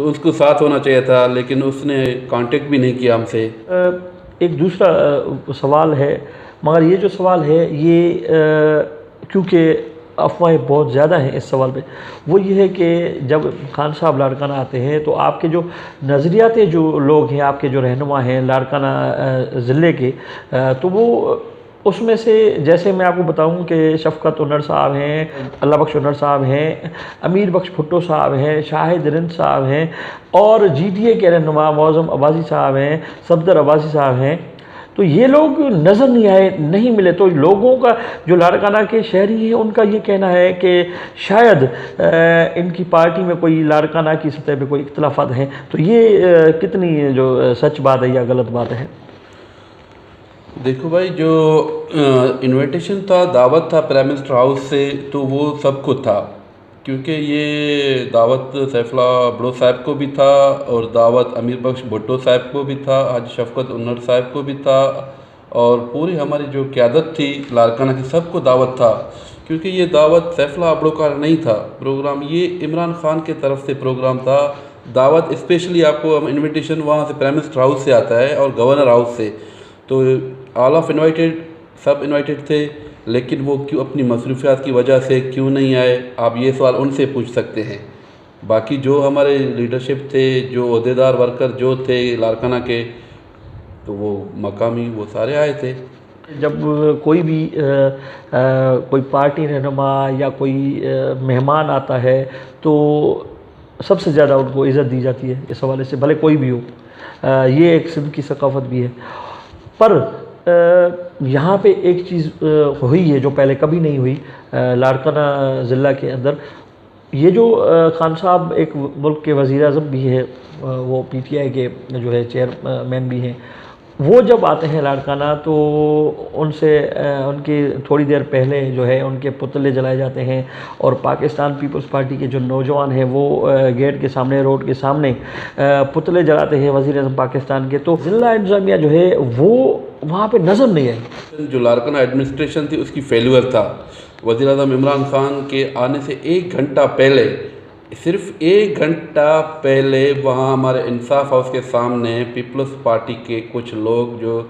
تو اس کو ساتھ ہونا چاہیے تھا، لیکن اس نے کانٹیکٹ بھی نہیں کیا ہم سے۔ ایک دوسرا سوال ہے، مگر یہ جو سوال ہے یہ کیونکہ افواہیں بہت زیادہ ہیں اس سوال پہ، وہ یہ ہے کہ جب خان صاحب لاڑکانہ آتے ہیں تو آپ کے جو نظریاتی جو لوگ ہیں، آپ کے جو رہنما ہیں لاڑکانہ ضلع کے، تو وہ اس میں سے جیسے میں آپ کو بتاؤں کہ شفقت انر صاحب ہیں، اللہ بخش انر صاحب ہیں، امیر بخش بھٹو صاحب ہیں، شاہد رند صاحب ہیں، اور جی ٹی اے کے رہنما معظم عباسی صاحب ہیں، صفدر عباسی صاحب ہیں، تو یہ لوگ نظر نہیں آئے، نہیں ملے۔ تو لوگوں کا جو لاڑکانہ کے شہری ہیں ان کا یہ کہنا ہے کہ شاید ان کی پارٹی میں کوئی لاڑکانہ کی سطح پہ کوئی اختلافات ہیں، تو یہ کتنی جو سچ بات ہے یا غلط بات ہے؟ دیکھو بھائی، جو انویٹیشن تھا، دعوت تھا پرائم منسٹر ہاؤس سے، تو وہ سب کو تھا، کیونکہ یہ دعوت سیف اللہ بڑو صاحب کو بھی تھا، اور دعوت امیر بخش بھٹو صاحب کو بھی تھا، حاجی شفقت انر صاحب کو بھی تھا، اور پوری ہماری جو قیادت تھی لاڑکانہ کی سب کو دعوت تھا، کیونکہ یہ دعوت سیف اللہ بڑو کا نہیں تھا پروگرام، یہ عمران خان کے طرف سے پروگرام تھا۔ دعوت اسپیشلی آپ کو انویٹیشن وہاں سے پرائم منسٹر ہاؤس سے آتا ہے اور گورنر ہاؤس سے، تو all of invited, sub invited تھے، لیکن وہ کیوں اپنی مصروفیات کی وجہ سے کیوں نہیں آئے، آپ یہ سوال ان سے پوچھ سکتے ہیں۔ باقی جو ہمارے لیڈرشپ تھے، جو عہدیدار ورکر جو تھے لاڑکانہ کے، تو وہ مقامی وہ سارے آئے تھے۔ جب کوئی بھی کوئی پارٹی رہنما یا کوئی مہمان آتا ہے تو سب سے زیادہ ان کو عزت دی جاتی ہے اس حوالے سے، بھلے کوئی بھی ہو، یہ ایک سندھ کی ثقافت بھی ہے۔ پر یہاں پہ ایک چیز ہوئی ہے جو پہلے کبھی نہیں ہوئی لاڑکانہ ضلع کے اندر، یہ جو خان صاحب ایک ملک کے وزیر اعظم بھی ہے، وہ پی ٹی آئی کے جو ہے چیئرمین بھی ہیں، وہ جب آتے ہیں لاڑکانہ تو ان سے ان کی تھوڑی دیر پہلے جو ہے ان کے پتلے جلائے جاتے ہیں، اور پاکستان پیپلز پارٹی کے جو نوجوان ہیں وہ گیٹ کے سامنے، روڈ کے سامنے پتلے جلاتے ہیں وزیر اعظم پاکستان کے، تو ضلع انتظامیہ جو ہے وہ وہاں پہ نظر نہیں آئی۔ جو لاڑکانہ ایڈمنسٹریشن تھی اس کی فیلور تھا۔ وزیر اعظم عمران خان کے آنے سے 1 گھنٹہ پہلے، صرف 1 گھنٹہ پہلے، وہاں ہمارے انصاف ہاؤس کے سامنے پیپلز پارٹی کے کچھ لوگ، جو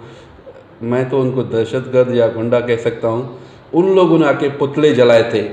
میں تو ان کو دہشت گرد یا گنڈا کہہ سکتا ہوں، ان لوگوں نے آ کے پتلے جلائے تھے۔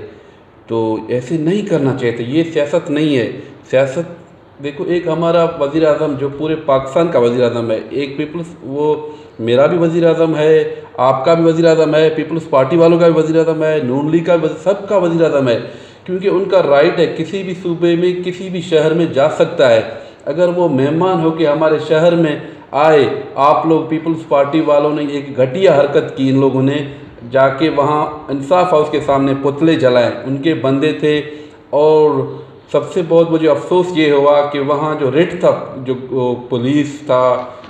تو ایسے نہیں کرنا چاہیے تھے، یہ سیاست نہیں ہے۔ سیاست دیکھو، ایک ہمارا وزیر اعظم جو پورے پاکستان کا وزیر اعظم ہے، ایک پیپلز، وہ میرا بھی وزیر اعظم ہے، آپ کا بھی وزیر اعظم ہے، پیپلز پارٹی والوں کا بھی وزیر اعظم ہے، نون لیگ کا بھی سب کا وزیر اعظم ہے، کیونکہ ان کا رائٹ ہے، کسی بھی صوبے میں کسی بھی شہر میں جا سکتا ہے۔ اگر وہ مہمان ہو کے ہمارے شہر میں آئے، آپ لوگ پیپلز پارٹی والوں نے ایک گھٹیا حرکت کی، ان لوگوں نے جا کے وہاں انصاف ہاؤس کے سامنے پتلے جلائے، ان کے بندے تھے، اور سب سے بہت مجھے افسوس یہ ہوا کہ وہاں جو ریڈ تھا، جو پولیس تھا،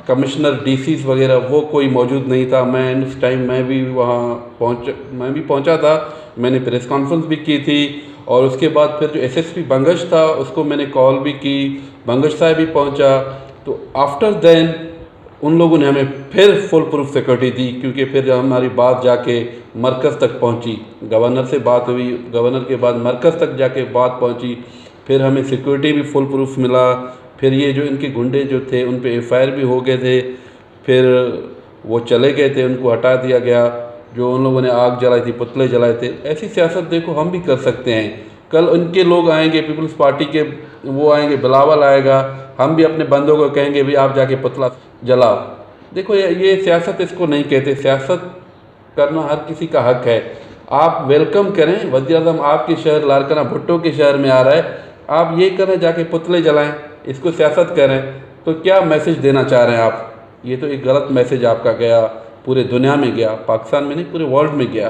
کمشنر، ڈی سیز وغیرہ، وہ کوئی موجود نہیں تھا۔ میں اس ٹائم میں بھی پہنچا تھا، میں نے پریس کانفرنس بھی کی تھی، اور اس کے بعد پھر جو ایس ایس پی بنگش تھا اس کو میں نے کال بھی کی، بنگش صاحب بھی پہنچا، تو آفٹر دین ان لوگوں نے ہمیں پھر فل پروف سیکورٹی دی، کیونکہ پھر ہماری بات جا کے مرکز تک پہنچی، گورنر سے بات ہوئی، گورنر کے بعد مرکز تک جا کے بات پہنچی، پھر ہمیں سیکورٹی بھی فل پروف ملا۔ پھر یہ جو ان کے گنڈے جو تھے ان پہ ایف آئی آر بھی ہو گئے تھے، پھر وہ چلے گئے تھے، ان کو ہٹا دیا گیا، جو ان لوگوں نے آگ جلائی تھی، پتلے جلائے تھے۔ ایسی سیاست دیکھو ہم بھی کر سکتے ہیں، کل ان کے لوگ آئیں گے، پیپلز پارٹی کے وہ آئیں گے، بلاول آئے گا، ہم بھی اپنے بندوں کو کہیں گے بھی آپ جا کے پتلا جلاؤ۔ دیکھو یہ سیاست اس کو نہیں کہتے، سیاست کرنا ہر کسی کا حق ہے، آپ ویلکم کریں۔ وزیر اعظم آپ کے شہر لاڑکانہ بھٹو کے شہر میں آ رہا ہے، آپ یہ کریں جا کے پتلے جلائیں، اس کو سیاست کریں، تو کیا میسج دینا چاہ رہے ہیں آپ؟ یہ تو ایک غلط میسج آپ کا گیا، پورے دنیا میں گیا، پاکستان میں نہیں، پورے ورلڈ میں گیا۔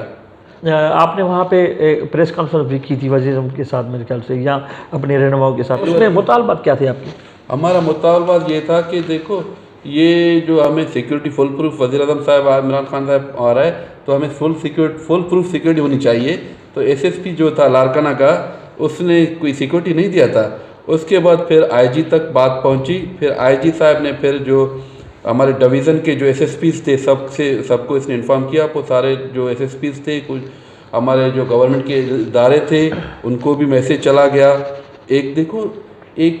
آپ نے وہاں پہ پریس کانفرنس بھی کی تھی وزیر اعظم کے ساتھ میرے خیال سے، یا اپنے رہنماؤں کے ساتھ، اس میں مطالبات کیا تھے آپ کی؟ ہمارا مطالبات یہ تھا کہ دیکھو، یہ جو ہمیں سیکورٹی فل پروف، وزیر اعظم صاحب عمران خان صاحب آ رہا ہے تو ہمیں فل پروف سیکورٹی ہونی چاہیے۔ تو ایس ایس پی جو تھا لاڑکانہ کا، اس نے کوئی سیکورٹی نہیں دیا تھا۔ اس کے بعد پھر آئی جی تک بات پہنچی، پھر آئی جی صاحب نے پھر جو ہمارے ڈویژن کے جو ایس ایس پیز تھے سب کو اس نے انفارم کیا، وہ سارے جو ایس ایس پیز تھے، کچھ ہمارے جو گورنمنٹ کے ادارے تھے، ان کو بھی میسیج چلا گیا۔ ایک دیکھو، ایک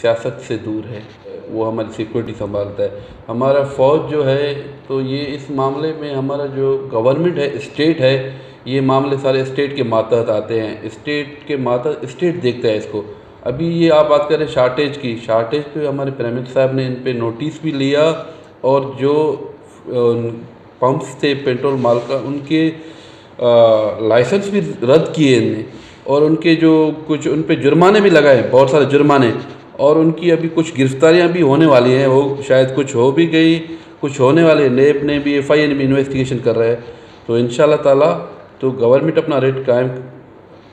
سیاست سے دور ہے، وہ ہماری سیکورٹی سنبھالتا ہے. ہمارا فوج جو ہے تو یہ اس معاملے میں ہمارا جو گورنمنٹ ہے، اسٹیٹ ہے، یہ معاملے سارے اسٹیٹ کے ماتحت آتے ہیں. اسٹیٹ کے ماتحت اسٹیٹ دیکھتا ہے اس کو. ابھی یہ آپ بات کریں شارٹیج کی، شارٹیج پہ ہمارے پرائم منسٹر صاحب نے ان پہ نوٹس بھی لیا، اور جو پمپس تھے پیٹرول مال کا ان کے لائسنس بھی رد کیے ان نے، اور ان کے جو کچھ ان پہ جرمانے بھی لگائے، بہت سارے جرمانے، اور ان کی ابھی کچھ گرفتاریاں بھی ہونے والی ہیں. وہ شاید کچھ ہو بھی گئی، کچھ ہونے والے. نیب نے بھی FIA نے بھی انویسٹیگیشن کر رہا ہے. تو انشاءاللہ تعالیٰ تو گورنمنٹ اپنا ریٹ قائم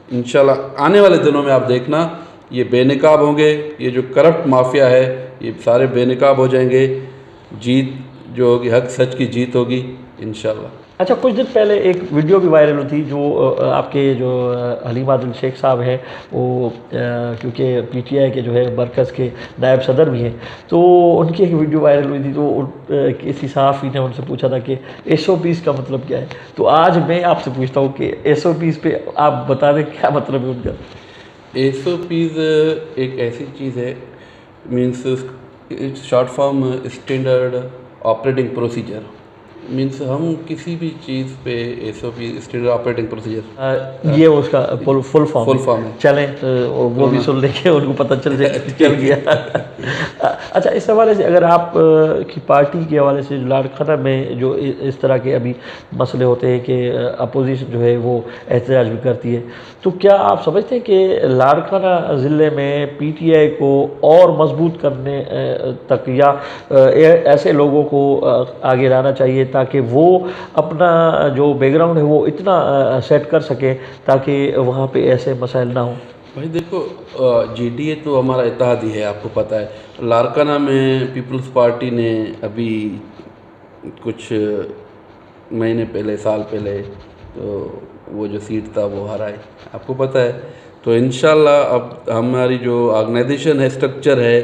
انشاءاللہ آنے والے دنوں میں آپ دیکھنا یہ بے نقاب ہوں گے. یہ جو کرپٹ مافیا ہے یہ سارے بے نقاب ہو جائیں گے. جیت جو ہوگی، حق سچ کی جیت ہوگی انشاءاللہ. اچھا، کچھ دن پہلے ایک ویڈیو بھی وائرل ہوئی تھی، جو آپ کے جو حلیم عادل شیخ صاحب ہیں، وہ کیونکہ PTI کے جو ہے مرکز کے نائب صدر بھی ہیں، تو ان کی ایک ویڈیو وائرل ہوئی تھی. تو کسی صحافی نے ان سے پوچھا تھا کہ SOPs کا مطلب کیا ہے. تو آج میں آپ سے پوچھتا ہوں کہ SOPs پہ آپ بتا دیں کیا مطلب ہے ان کا. SOPs ایک ایسی چیز ہے، means short form standard operating procedure. Means ہم کسی بھی چیز پہ SOP اسٹینڈرڈ آپریٹنگ پروسیجر، یہ اس کا فل فل فارم ہے. چلیں وہ بھی سن لیں کہ ان کو پتہ چل جائے چل گیا. اچھا، اس حوالے سے اگر آپ کی پارٹی کے حوالے سے لاڑکانہ میں جو اس طرح کے ابھی مسئلے ہوتے ہیں کہ اپوزیشن جو ہے وہ احتجاج بھی کرتی ہے، تو کیا آپ سمجھتے ہیں کہ لاڑکانہ ضلع میں PTI کو اور مضبوط کرنے تک یا ایسے لوگوں کو آگے لانا چاہیے تاکہ وہ اپنا جو بیک گراؤنڈ ہے وہ اتنا سیٹ کر سکے تاکہ وہاں پہ ایسے مسائل نہ ہوں؟ بھائی دیکھو، GDA تو ہمارا اتحادی ہے، آپ کو پتہ ہے. لاڑکانہ میں پیپلز پارٹی نے ابھی کچھ مہینے پہلے، سال پہلے، تو وہ جو سیٹ تھا وہ ہرائے، آپ کو پتہ ہے. تو انشاءاللہ اب ہماری جو آرگنائزیشن ہے، اسٹرکچر ہے،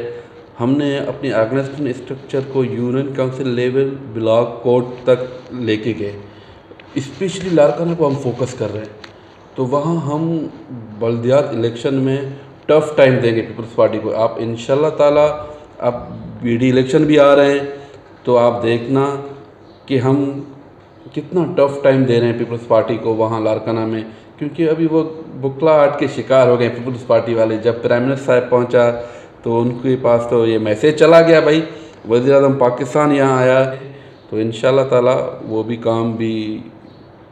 ہم نے اپنی آرگنائزیشن اسٹرکچر کو union council level block code تک لے کے گئے. اسپیشلی لاڑکانہ کو ہم فوکس کر رہے ہیں. تو وہاں ہم بلدیات الیکشن میں ٹف ٹائم دیں گے پیپلز پارٹی کو. آپ انشاءاللہ تعالیٰ اب BD الیکشن بھی آ رہے ہیں، تو آپ دیکھنا کہ ہم کتنا ٹف ٹائم دے رہے ہیں پیپلز پارٹی کو وہاں لاڑکانہ میں. کیونکہ ابھی وہ بکھلاہٹ کے شکار ہو گئے پیپلز پارٹی والے. جب پرائم منسٹر صاحب پہنچا تو ان کے پاس تو یہ میسیج چلا گیا بھائی وزیر اعظم پاکستان یہاں آیا ہے. تو انشاءاللہ تعالیٰ وہ بھی کام بھی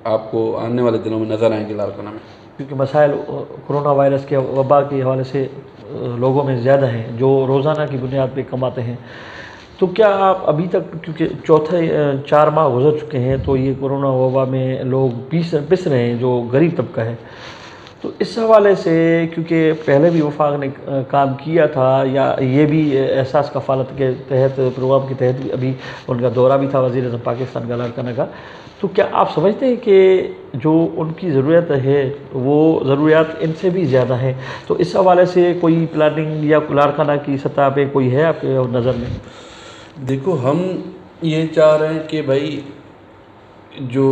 آپ کو آنے والے دنوں میں نظر آئیں گے لاڑکانہ میں. کیونکہ مسائل کرونا وائرس کے وبا کے حوالے سے لوگوں میں زیادہ ہیں جو روزانہ کی بنیاد پہ کماتے ہیں. تو کیا آپ ابھی تک، کیونکہ 4 ماہ گزر چکے ہیں، تو یہ کرونا وبا میں لوگ پس رہے ہیں جو غریب طبقہ ہے، تو اس حوالے سے کیونکہ پہلے بھی وفاق نے کام کیا تھا، یا یہ بھی احساس کفالت کے تحت پروگرام کے تحت بھی ابھی ان کا دورہ بھی تھا وزیر اعظم پاکستان کا لاڑکانہ کا، تو کیا آپ سمجھتے ہیں کہ جو ان کی ضرورت ہے وہ ضروریات ان سے بھی زیادہ ہیں؟ تو اس حوالے سے کوئی پلاننگ یا لاڑکانہ کی سطح پہ کوئی ہے آپ کے نظر میں؟ دیکھو، ہم یہ چاہ رہے ہیں کہ بھائی جو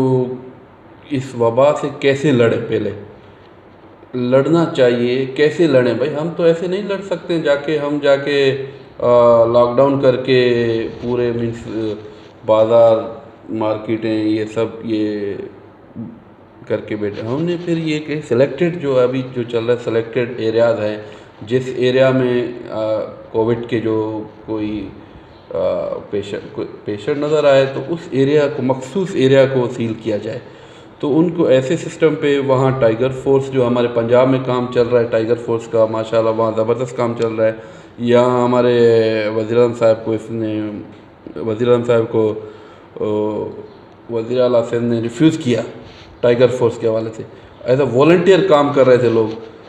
اس وبا سے کیسے لڑے، پہلے لڑنا چاہیے. کیسے لڑیں بھائی؟ ہم تو ایسے نہیں لڑ سکتے ہم جا کے لاک ڈاؤن کر کے پورے مینس بازار مارکیٹیں یہ سب یہ کر کے بیٹھے. ہم نے پھر یہ کہ سلیکٹڈ جو ابھی جو چل رہا ہے، سلیکٹڈ ایریاز ہیں، جس ایریا میں کووڈ کے جو کوئی پیشنٹ نظر آئے تو اس ایریا کو، مخصوص ایریا کو سیل کیا جائے. تو ان کو ایسے سسٹم پہ وہاں ٹائیگر فورس جو ہمارے پنجاب میں کام چل رہا ہے، ٹائیگر فورس کا ماشاءاللہ وہاں زبردست کام چل رہا ہے. یہاں ہمارے وزیر اعظم صاحب کو وزیر اعلیٰ سندھ نے ریفیوز کیا ٹائیگر فورس کے حوالے سے. ایز اے والنٹیئر کام کر رہے تھے لوگ.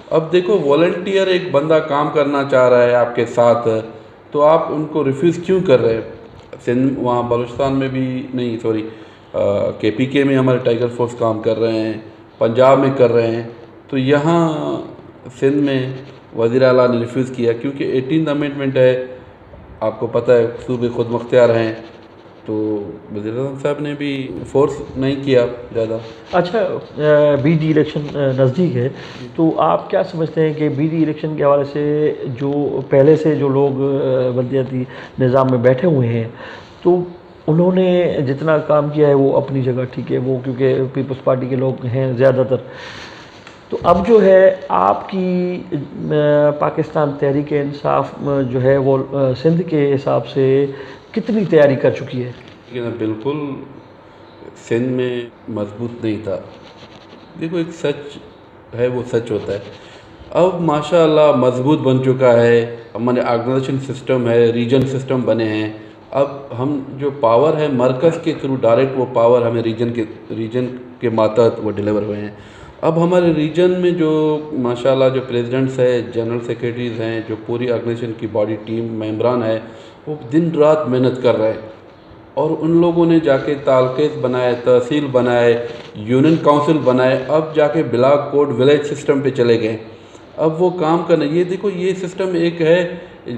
اب دیکھو، والنٹیئر ایک بندہ کام کرنا چاہ رہا ہے آپ کے ساتھ، تو آپ ان کو ریفیوز کیوں کر رہے ہیں؟ سندھ وہاں بلوچستان میں بھی نہیں، سوری KPK میں ہمارے ٹائیگر فورس کام کر رہے ہیں، پنجاب میں کر رہے ہیں. تو یہاں سندھ میں وزیر اعلیٰ نے ریفیوز کیا کیونکہ 18 امینڈمنٹ ہے، آپ کو پتہ ہے صوبے خود مختار ہیں. تو وزیر اعظم صاحب نے بھی فورس نہیں کیا زیادہ. اچھا بی ڈی الیکشن نزدیک ہے تو آپ کیا سمجھتے ہیں کہ بی ڈی الیکشن کے حوالے سے جو پہلے سے جو لوگ بلدیاتی نظام میں بیٹھے ہوئے ہیں تو انہوں نے جتنا کام کیا ہے وہ اپنی جگہ ٹھیک ہے، وہ کیونکہ پیپلز پارٹی کے لوگ ہیں زیادہ تر، تو اب جو ہے آپ کی پاکستان تحریک انصاف جو ہے وہ سندھ کے حساب سے کتنی تیاری کر چکی ہے؟ لیکن بالکل سندھ میں مضبوط نہیں تھا. دیکھو ایک سچ ہے وہ سچ ہوتا ہے. اب ماشاء اللہ مضبوط بن چکا ہے، ہمارے آرگنائزیشن سسٹم ہے، ریجن سسٹم بنے ہیں. اب ہم جو پاور ہے مرکز کے تھرو ڈائریکٹ وہ پاور ہمیں ریجن کے ماتحت وہ ڈیلیور ہوئے ہیں. اب ہمارے ریجن میں جو ماشاءاللہ جو پریزیڈنٹس ہیں، جنرل سیکریٹریز ہیں، جو پوری آرگنائزیشن کی باڈی ٹیم ممبران ہے، وہ دن رات محنت کر رہے ہیں. اور ان لوگوں نے جا کے تالقیز بنائے، تحصیل بنائے، یونین کونسل بنائے، اب جا کے بلاک کوڈ ولیج سسٹم پہ چلے گئے. اب وہ کام کرنا، یہ دیکھو یہ سسٹم ایک ہے.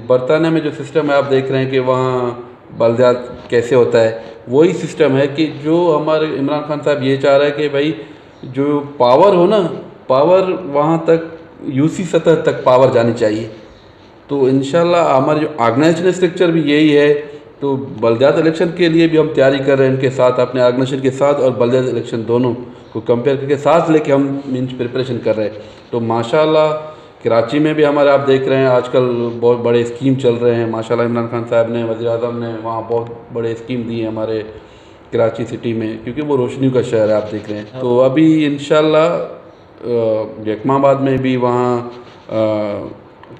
برطانیہ میں جو سسٹم ہے آپ دیکھ رہے ہیں کہ وہاں بلدیات کیسے ہوتا ہے، وہی سسٹم ہے کہ جو ہمارے عمران خان صاحب یہ چاہ رہے ہیں کہ بھائی جو پاور ہو نا، پاور وہاں تک یو سی سطح تک پاور جانی چاہیے. تو انشاءاللہ ہمارے جو آرگنائزیشن اسٹرکچر بھی یہی ہے. تو بلدیات الیکشن کے لیے بھی ہم تیاری کر رہے ہیں ان کے ساتھ، اپنے آرگنائزیشن کے ساتھ اور بلدیات الیکشن دونوں کو کمپیئر کر کے ساتھ لے کے ہم پریپریشن کر رہے ہیں. تو ماشاءاللہ کراچی میں بھی ہمارے آپ دیکھ رہے ہیں آج کل بہت بڑے اسکیم چل رہے ہیں. ماشاءاللہ عمران خان صاحب نے، وزیر اعظم نے وہاں بہت بڑے اسکیم دی ہیں ہمارے کراچی سٹی میں، کیونکہ وہ روشنیوں کا شہر ہے آپ دیکھ رہے ہیں. تو ابھی انشاءاللہ یکما آباد میں بھی وہاں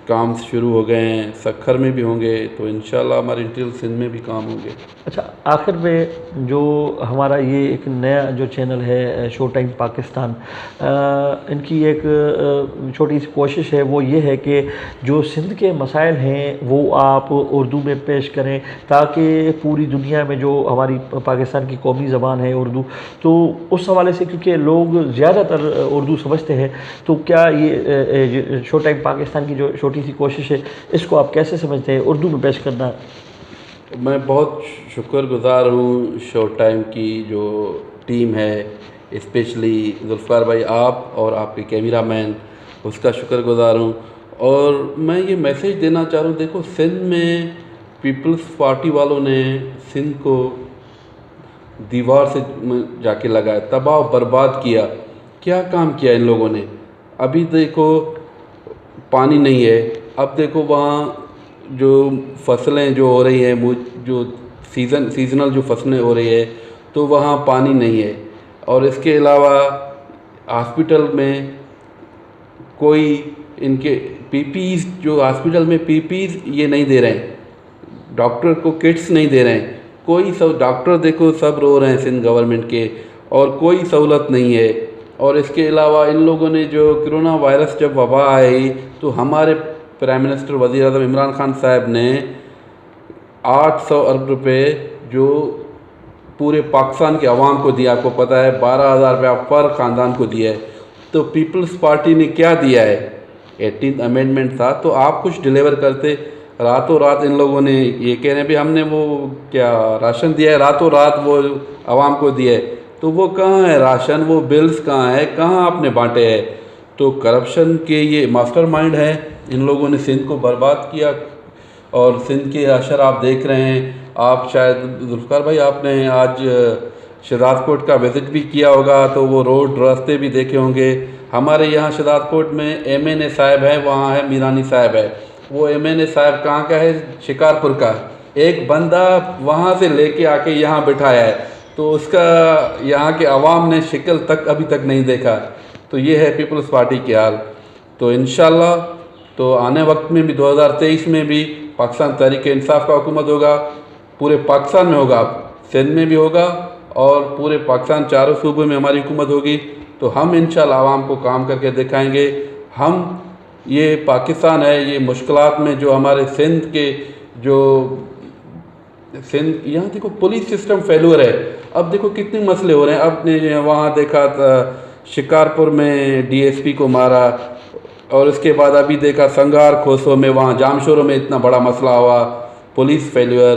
کام شروع ہو گئے ہیں، سکھر میں بھی ہوں گے. تو انشاءاللہ ہمارے انٹیریل سندھ میں بھی کام ہوں گے. اچھا آخر میں جو ہمارا یہ ایک نیا جو چینل ہے شو ٹائم پاکستان، ان کی ایک چھوٹی سی کوشش ہے، وہ یہ ہے کہ جو سندھ کے مسائل ہیں وہ آپ اردو میں پیش کریں تاکہ پوری دنیا میں جو ہماری پاکستان کی قومی زبان ہے اردو، تو اس حوالے سے کیونکہ لوگ زیادہ تر اردو سمجھتے ہیں، تو کیا یہ شو ٹائم پاکستان کی جو چھوٹی سی کوشش ہے اس کو آپ کیسے سمجھتے ہیں اردو میں پیش کرنا؟ میں بہت شکر گزار ہوں شو ٹائم کی جو ٹیم ہے، اسپیشلی ذوالفقار بھائی آپ اور آپ کے کیمرہ مین، اس کا شکر گزار ہوں. اور میں یہ میسیج دینا چاہ رہا ہوں، دیکھو سندھ میں پیپلز پارٹی والوں نے سندھ کو دیوار سے جا کے لگایا، تباہ و برباد کیا. کیا کام کیا ان لوگوں نے؟ ابھی دیکھو پانی نہیں ہے. اب دیکھو وہاں جو فصلیں جو ہو رہی ہیں، جو سیزنل جو فصلیں ہو رہی ہے، تو وہاں پانی نہیں ہے. اور اس کے علاوہ ہاسپٹل میں کوئی ان کے پی پی ایز، جو ہاسپٹل میں پی پی ایز یہ نہیں دے رہے ہیں، ڈاکٹر کو کٹس نہیں دے رہے ہیں. کوئی ڈاکٹر دیکھو سب رو رہے ہیں سندھ گورنمنٹ کے، اور کوئی سہولت نہیں ہے. اور اس کے علاوہ ان لوگوں نے جو کرونا وائرس جب وبا آئی تو ہمارے پرائم منسٹر وزیر اعظم عمران خان صاحب نے 800 ارب روپے جو پورے پاکستان کے عوام کو دیا. آپ کو پتہ ہے 12,000 روپیہ پر خاندان کو دیا ہے. تو پیپلز پارٹی نے کیا دیا ہے؟ 18th امینڈمنٹ تھا، تو آپ کچھ ڈیلیور کرتے. راتوں رات ان لوگوں نے یہ کہہ رہے ہیں بھی ہم نے وہ کیا راشن دیا ہے، راتوں رات وہ عوام کو دیا ہے. تو وہ کہاں ہے راشن؟ وہ بلز کہاں ہے؟ کہاں آپ نے بانٹے ہیں؟ تو کرپشن کے یہ ماسٹر مائنڈ ہے. ان لوگوں نے سندھ کو برباد کیا. اور سندھ کے اشر آپ دیکھ رہے ہیں. آپ شاید ذوالفقار بھائی آپ نے آج شہزاد کوٹ کا وزٹ بھی کیا ہوگا، تو وہ روڈ راستے بھی دیکھے ہوں گے. ہمارے یہاں شہزاد کوٹ میں ایم این اے صاحب ہے، وہاں ہے میرانی صاحب ہے. وہ ایم این اے صاحب کہاں کا ہے؟ شکارپور کا. ایک بندہ وہاں سے لے کے آ کے یہاں بٹھایا ہے، تو اس کا یہاں کے عوام نے شکل تک ابھی تک نہیں دیکھا. تو یہ ہے پیپلز پارٹی کی حال. تو انشاءاللہ تو آنے وقت میں بھی 2023 میں بھی پاکستان تحریک انصاف کا حکومت ہوگا، پورے پاکستان میں ہوگا، سندھ میں بھی ہوگا، اور پورے پاکستان چاروں صوبوں میں ہماری حکومت ہوگی. تو ہم انشاءاللہ عوام کو کام کر کے دکھائیں گے. ہم یہ پاکستان ہے، یہ مشکلات میں جو ہمارے سندھ کے جو سندھ یہاں دیکھو پولیس سسٹم فیلور ہے. اب دیکھو کتنے مسئلے ہو رہے ہیں. اب نے وہاں دیکھا شکارپور میں ڈی ایس پی کو مارا، اور اس کے بعد ابھی دیکھا سنگار کھوسو میں وہاں جام شوروں میں اتنا بڑا مسئلہ ہوا، پولیس فیلور.